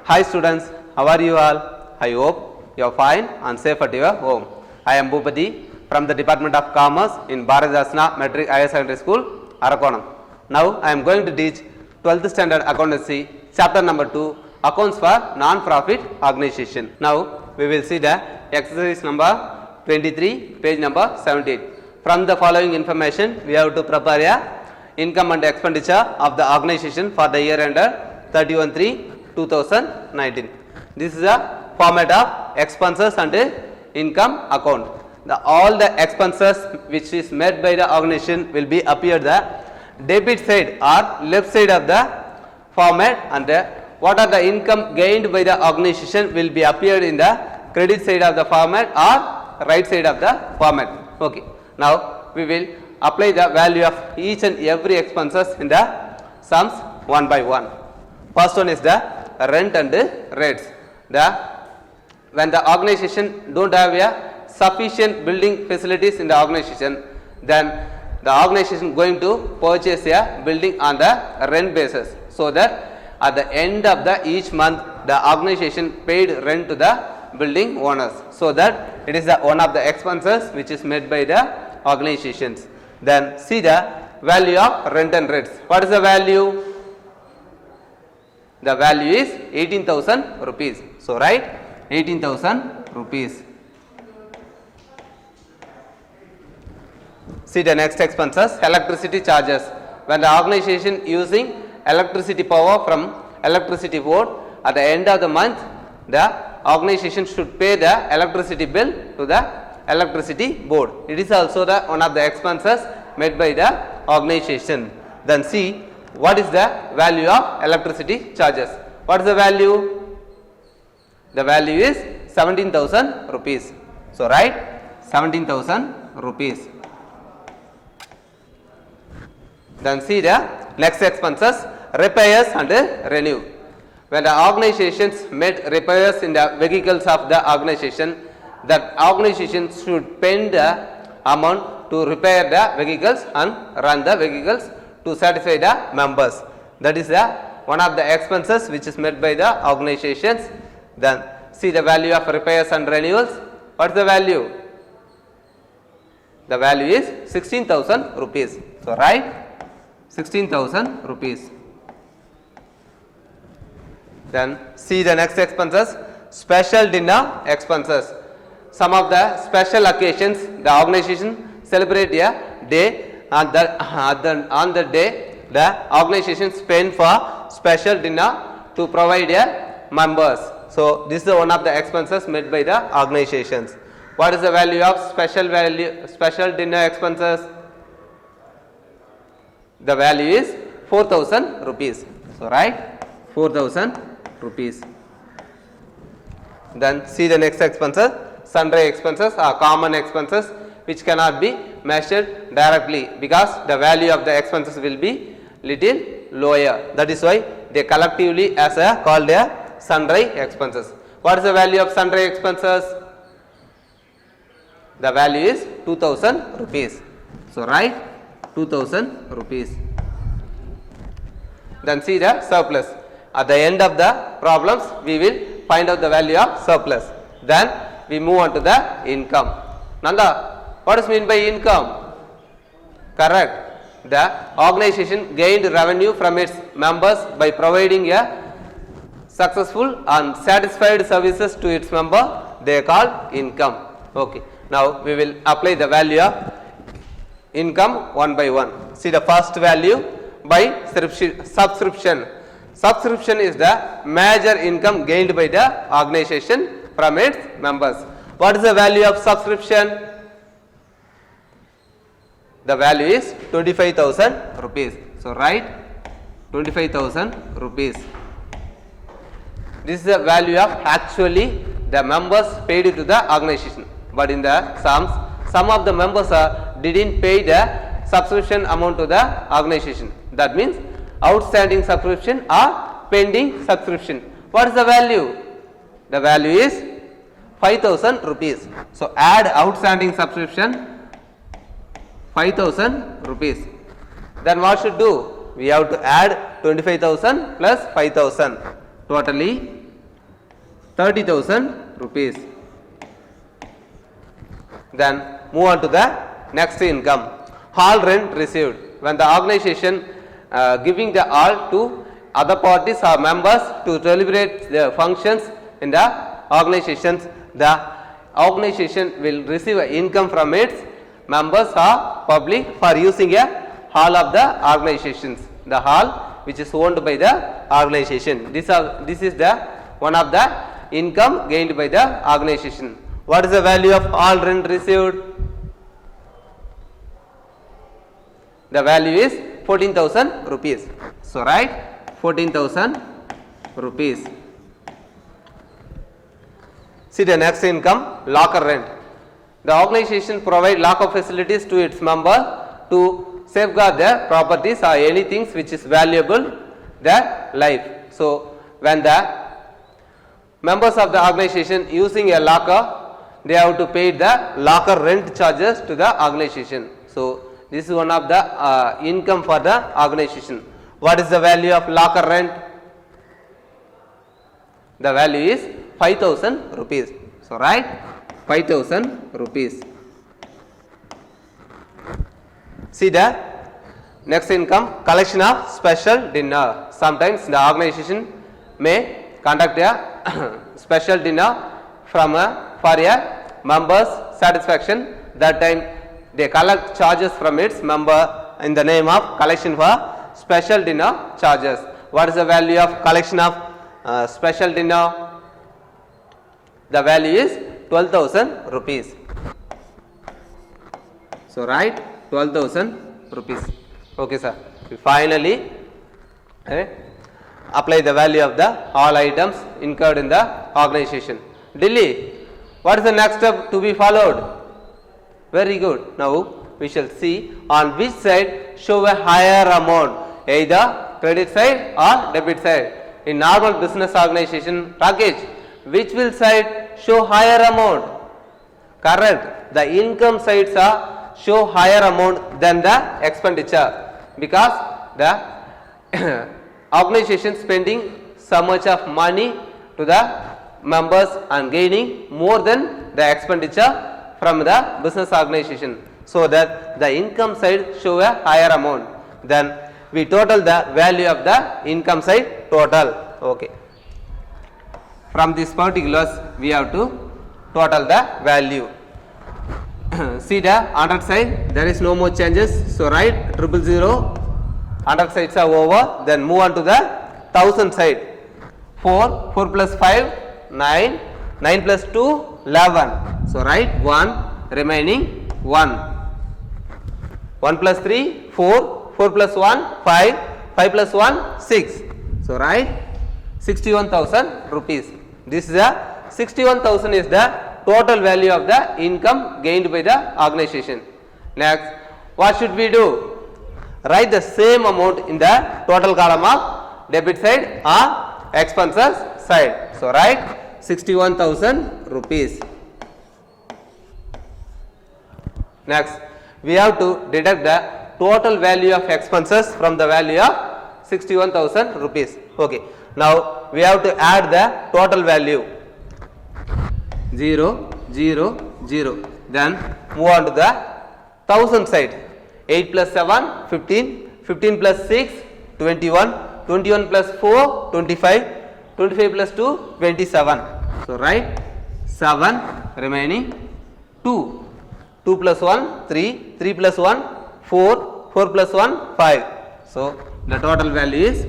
Hi students, how are you all? I hope you are fine and safe at your home. I am Bhupati from the Department of Commerce in Bharatdasana Metric Higher Secondary School, Arakonam. Now I am going to teach 12th standard accountancy, chapter number 2, accounts for non-profit organization. Now we will see the exercise number 23, page number 78. From the following information, we have to prepare a income and expenditure of the organization for the year ended 31/3/2019. This is a format of expenses and income account. All the expenses which is made by the organization will be appear the debit side or left side of the format, and what are the income gained by the organization will be appeared in the credit side of the format or right side of the format. Okay. Now we will apply the value of each and every expenses in the sums one by one. First one is the rent and rates. When the organization don't have a sufficient building facilities in the organization, then the organization going to purchase a building on the rent basis, so that at the end of the each month the organization paid rent to the building owners, so that it is the one of the expenses which is made by the organizations. Then see the value of rent and rates. What is the value? The value is 18,000 rupees. So write 18,000 rupees. See the next expenses, electricity charges. When the organization using electricity power from electricity board, at the end of the month the organization should pay the electricity bill to the electricity board. It is also the one of the expenses made by the organization. Then see what is the value of electricity charges. What is the value? The value is 17,000 rupees. So write 17,000 rupees. Then see the next expenses, repairs and renew. When the organizations made repairs in the vehicles of the organization, that organization should spend the amount to repair the vehicles and run the vehicles to satisfy the members. That is the one of the expenses which is made by the organizations. Then see the value of repairs and renewals. What is the value? The value is 16,000 rupees. So write 16,000 rupees. Then see the next expenses, special dinner expenses. Some of the special occasions the organization celebrate a day, and on the day the organization spend for special dinner to provide a members. So this is one of the expenses made by the organizations. What is the value of special dinner expenses? The value is 4,000 rupees. So write 4,000 rupees. Then see the next expenses, sundry expenses are common expenses which cannot be measured directly, because the value of the expenses will be little lower. That is why they collectively as a called a sundry expenses. What is the value of sundry expenses? The value is 2,000 rupees. So write 2,000 rupees. Then see the surplus. At the end of the problems we will find out the value of surplus. Then we move on to the income. Nanda, what is mean by income? Correct. The organization gained revenue from its members by providing a successful and satisfied services to its member. They are called income. Okay. Now we will apply the value of income one by one. See the first value by subscription. Subscription is the major income gained by the organization from its members. What is the value of subscription? The value is 25,000 rupees. So write 25,000 rupees. This is the value of actually the members paid to the organization. But in the sums, some of the members didn't pay the subscription amount to the organization. That means outstanding subscription or pending subscription. What is the value? The value is 5,000 rupees. So add outstanding subscription 5,000 rupees. Then what should do? We have to add 25,000 plus 5,000, totally 30,000 rupees. Then move on to the next income. Hall rent received. When the organization giving the hall to other parties or members to celebrate the functions in the organizations, the organization will receive income from its members or public for using a hall of the organizations. The hall which is owned by the organization. This is the one of the income gained by the organization. What is the value of hall rent received? The value is 14,000 rupees. So right, 14,000 rupees. See the next income, locker rent. The organization provide locker facilities to its member to safeguard their properties or anything which is valuable their life. So when the members of the organization using a locker, they have to pay the locker rent charges to the organization. So this is one of the income for the organization. What is the value of locker rent? The value is 5,000 rupees. So right, 5,000 rupees. See the next income, collection of special dinner. Sometimes the organization may conduct a special dinner for a member's satisfaction. That time they collect charges from its member in the name of collection for special dinner charges. What is the value of collection of special dinner? The value is 12,000 rupees. So right, 12,000 rupees. Okay sir. Finally apply the value of the all items incurred in the organization. Delhi, what is the next step to be followed? Very good. Now we shall see on which side show a higher amount, either credit side or debit side. In normal business organization package, which will side show higher amount? Correct. The income sides are show higher amount than the expenditure, because the organization spending so much of money to the members and gaining more than the expenditure from the business organization, so that the income side show a higher amount. Then we total the value of the income side total. Okay. From this particulars we have to total the value. See the 100 side, there is no more changes. So write 000. 100 sides are over. Then move on to the 1000 side. 4 plus 5 9, 9 plus 2 11. So write 1, remaining 1. 1 plus 3 4, 4 plus 1 5, 5 plus 1 6. So write 61,000 rupees. This is the 61,000 is the total value of the income gained by the organization. Next, what should we do? Write the same amount in the total column of debit side or expenses side. So write 61,000 rupees. Next, we have to deduct the total value of expenses from the value of 61,000 rupees. Okay. Now we have to add the total value 0, 0, 0. Then move on to the 1000 side. 8 plus 7 15, 15 plus 6 21, 21 plus 4 25, 25 plus 2 27. So write 7, remaining 2. 2 plus 1 3, 3 plus 1 4, 4 plus 1 5. So the total value is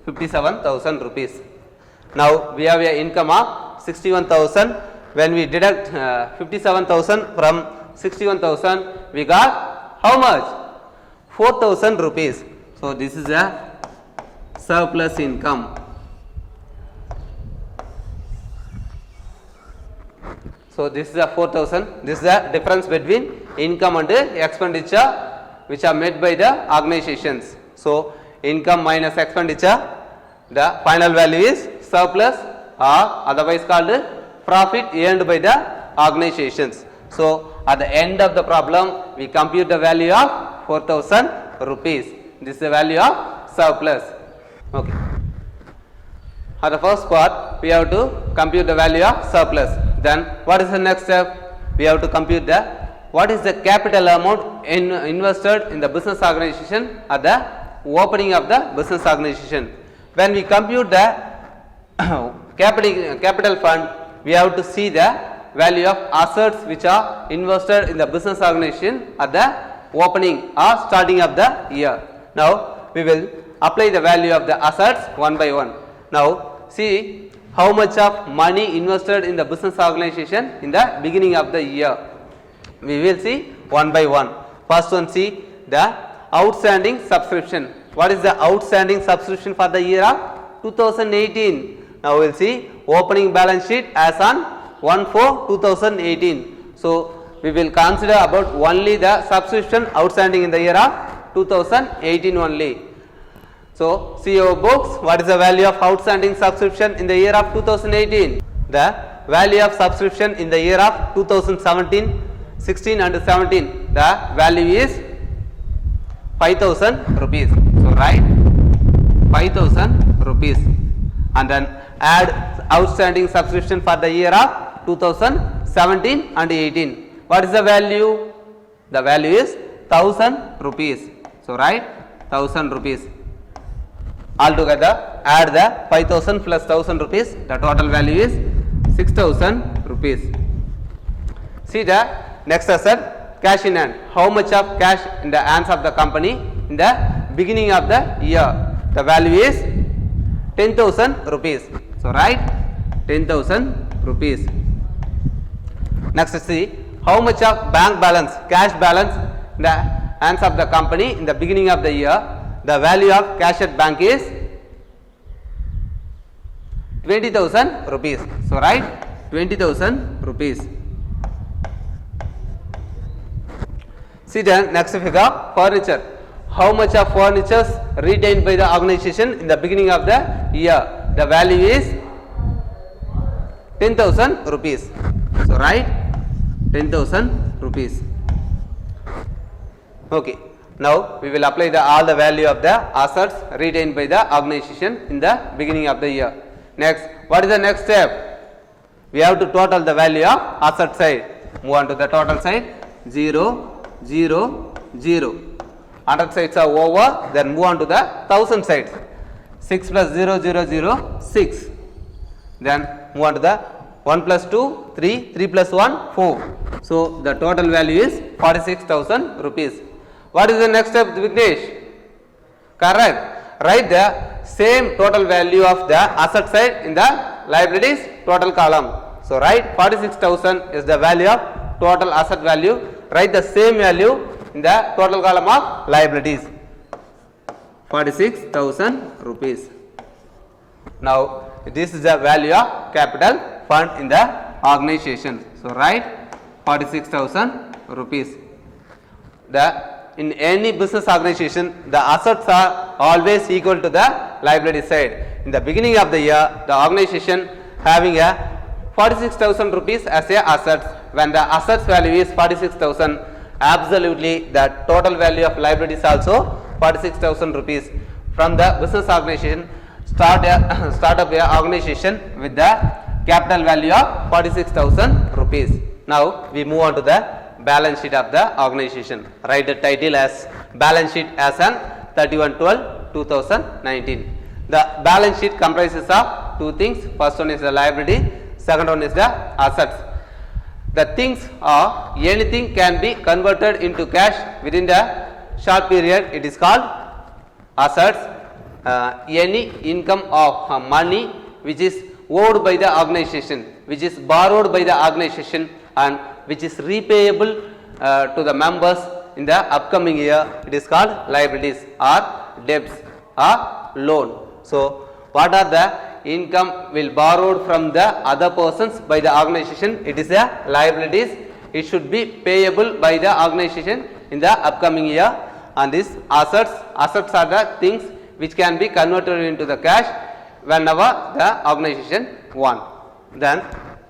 57,000 rupees. Now we have a income of 61,000. When we deduct 57,000 from 61,000, we got how much? 4,000 rupees. So this is a surplus income. So this is a 4,000. This is the difference between income and expenditure which are made by the organizations. So income minus expenditure, the final value is surplus, or otherwise called profit earned by the organizations. So at the end of the problem, we compute the value of 4,000 rupees. This is the value of surplus. Okay. at the first part we have to compute the value of surplus. Then what is the next step? We have to compute the what is the capital amount invested in the business organization at the opening of the business organization. When we compute the capital fund, we have to see the value of assets which are invested in the business organization at the opening or starting of the year. Now we will apply the value of the assets one by one. Now see how much of money invested in the business organization in the beginning of the year. We will see one by one. First one, see the outstanding subscription. What is the outstanding subscription for the year of 2018? Now we will see opening balance sheet as on 1/4/2018. So we will consider about only the subscription outstanding in the year of 2018 only. So see our books, what is the value of outstanding subscription in the year of 2018? The value of subscription in the year of 2017, 16 and 17, the value is 5,000 rupees. So write 5,000 rupees and then add outstanding subscription for the year of 2017 and 18. What is the value? The value is 1,000 rupees. So write 1,000 rupees. Altogether add the 5,000 plus 1,000 rupees, the total value is 6,000 rupees. See the next asset, cash in hand. How much of cash in the hands of the company in the beginning of the year? The value is 10,000 rupees. So write 10,000 rupees. Next see how much of bank balance, cash balance in the hands of the company in the beginning of the year. The value of cash at bank is 20,000 rupees. So write 20,000 rupees. See the next figure, furniture. How much of furnitures retained by the organization in the beginning of the year? The value is 10,000 rupees. So write 10,000 rupees. Okay. Now we will apply all the value of the assets retained by the organization in the beginning of the year. Next, what is the next step? We have to total the value of asset side. Move on to the total side. 0, 0, 0. 100 sides are over. Then move on to the 1000 sides. 6 plus 0, 0, 0, 6. Then move on to the 1 plus 2, 3, 3 plus 1, 4. So the total value is 46,000 rupees. What is the next step, Vignesh? Correct. Write the same total value of the asset side in the liabilities total column. So write 46,000 is the value of total asset value. Write the same value in the total column of liabilities. 46,000 rupees. Now this is the value of capital fund in the organization. So write 46,000 rupees. In any business organization, the assets are always equal to the liability side. In the beginning of the year, the organization having a 46,000 rupees as a assets. When the assets value is 46,000, absolutely the total value of liabilities also 46,000 rupees. From the business organization, start up a organization with the capital value of 46,000 rupees. Now we move on to the balance sheet of the organization. Write the title as balance sheet as on 31/12/2019. The balance sheet comprises of two things. First one is the liability, second one is the assets. The things are anything can be converted into cash within the short period. It is called assets. Any income of money which is owed by the organization, which is borrowed by the organization and which is repayable to the members in the upcoming year, it is called liabilities or debts or loan. So what are the income will borrowed from the other persons by the organization? It is a liabilities. It should be payable by the organization in the upcoming year. And these assets are the things which can be converted into the cash whenever the organization wants. Then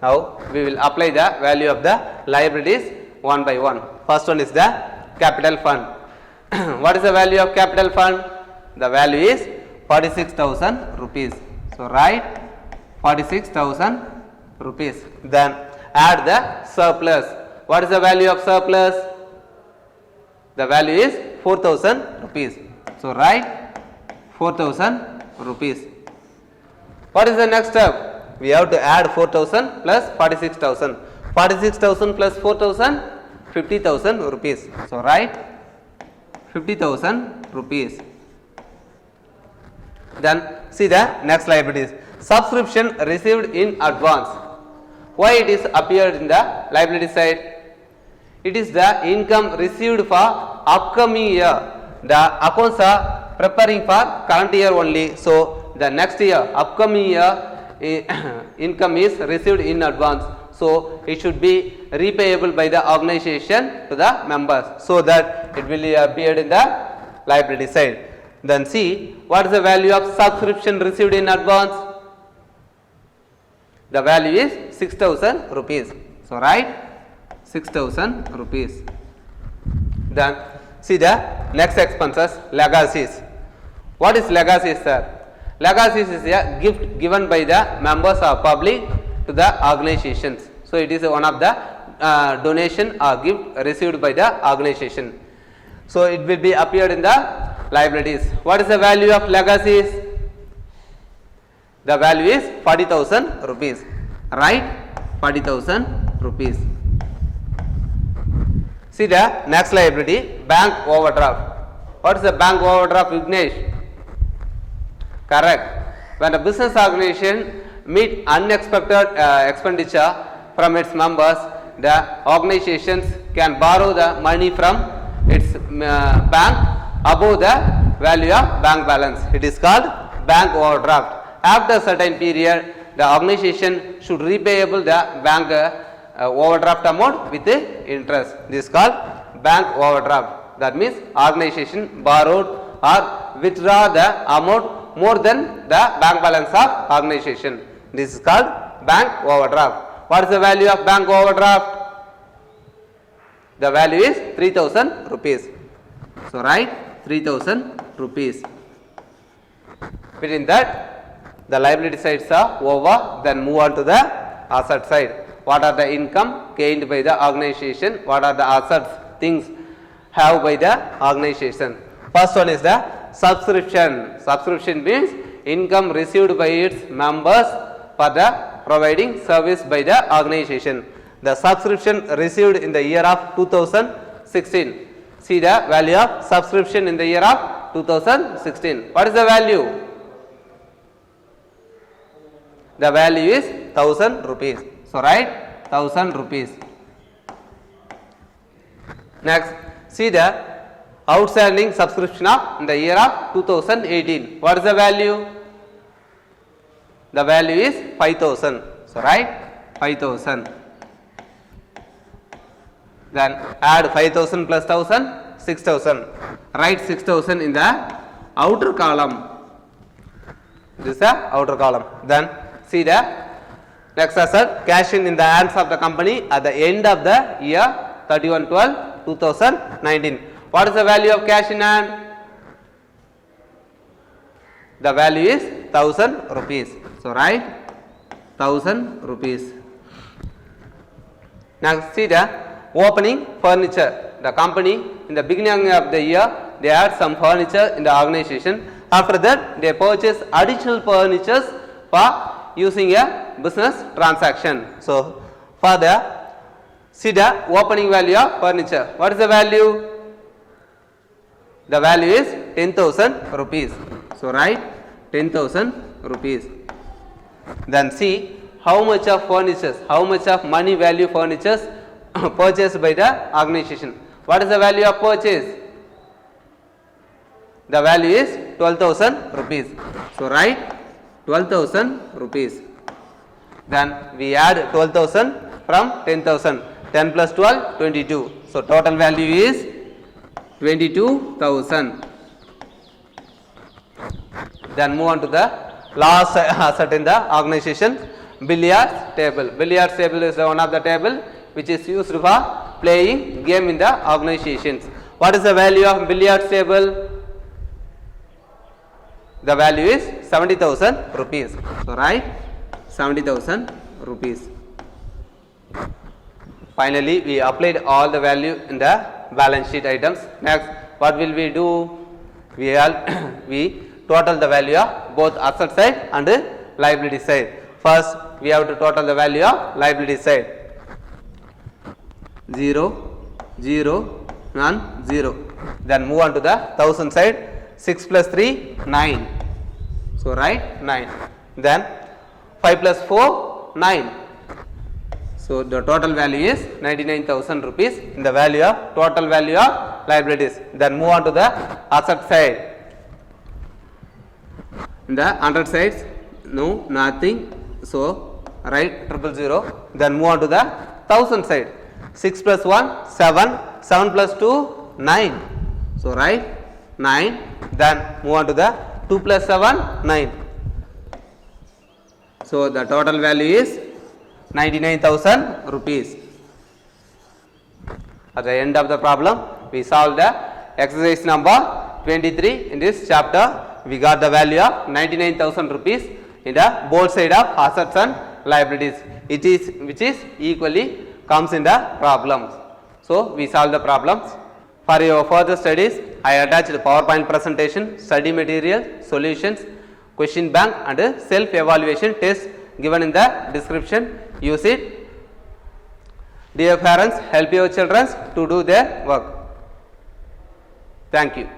now we will apply the value of the liabilities one by one. First one is the capital fund. What is the value of capital fund? The value is 46,000 rupees. So write 46,000 rupees. Then add the surplus. What is the value of surplus? The value is 4,000 rupees. So write 4,000 rupees. What is the next step? We have to add 4,000 plus 46,000. 46,000 plus 4,000, 50,000 rupees. So write 50,000 rupees. Then see the next liabilities. Subscription received in advance. Why it is appeared in the liability side? It is the income received for upcoming year. The accounts are preparing for current year only. So the next year, upcoming year income is received in advance. So it should be repayable by the organization to the members, so that it will appear in the liability side. Then see, what is the value of subscription received in advance? The value is 6,000 rupees. So write 6,000 rupees. Then see the next expenses, legacies. What is legacies, sir? Legacies is a gift given by the members of public to the organizations. So it is one of the donation or gift received by the organization. So it will be appeared in the liabilities. What is the value of legacies? The value is 40,000 rupees. Right? 40,000 rupees. See the next liability, bank overdraft. What is the bank overdraft, Vignesh? Correct. When a business organization meet unexpected expenditure from its members, the organizations can borrow the money from its bank above the value of bank balance. It is called bank overdraft. After a certain period, the organization should repayable the bank overdraft amount with interest. This is called bank overdraft. That means organization borrowed or withdraw the amount more than the bank balance of organization. This is called bank overdraft. What is the value of bank overdraft? The value is 3,000 rupees. So write 3,000 rupees. Within that, the liability sides are over. Then move on to the asset side. What are the income gained by the organization? What are the assets, things have by the organization? First one is the subscription. Subscription means income received by its members for the providing service by the organization. The subscription received in the year of 2016. See the value of subscription in the year of 2016. What is the value? The value is 1,000 rupees. So write 1,000 rupees. Next, see the outstanding subscription of in the year of 2018. What is the value? The value is 5,000. So write 5,000. Then add 5,000 plus 1,000, 6,000. Write 6,000 in the outer column. This is the outer column. Then see the next asset, cash in the hands of the company at the end of the year 31/12/2019. What is the value of cash in hand? The value is 1,000 rupees. So write 1,000 rupees. Now see the opening furniture. The company in the beginning of the year, they had some furniture in the organization. After that, they purchased additional furniture for using a business transaction. So for the see the opening value of furniture. What is the value? The value is 10,000 rupees. So write 10,000 rupees. Then see how much of furnitures, how much of money value furnitures purchased by the organization. What is the value of purchase? The value is 12,000 rupees. So write 12,000 rupees. Then we add 12,000 from 10,000. 10 plus 12, 22. So total value is 22,000. Then move on to the last asset in the organization, billiards table. Billiards table is one of the table which is used for playing game in the organizations. What is the value of billiards table? The value is 70,000 rupees. So write 70,000 rupees. Finally, we applied all the value in the balance sheet items. Next, what will we do? We total the value of both asset side and liability side. First, we have to total the value of liability side. 0, 0 and 0. Then move on to the 1000 side. 6 plus 3, 9. So write 9. Then 5 plus 4, 9. So the total value is 99,000 rupees in the value of total value of liabilities. Then move on to the asset side. In the 100 sides, no, nothing. So write 000. Then move on to the 1000 side. 6 plus 1, 7. 7 plus 2, 9. So write 9. Then move on to the 2 plus 7, 9. So the total value is 99,000 rupees. At the end of the problem, we solved the exercise number 23 in this chapter. We got the value of 99,000 rupees in the both side of assets and liabilities. Which is equally comes in the problems. So we solve the problems. For your further studies, I attached the PowerPoint presentation, study material, solutions, question bank and self-evaluation test given in the description. Use it. Dear parents, help your children to do their work. Thank you.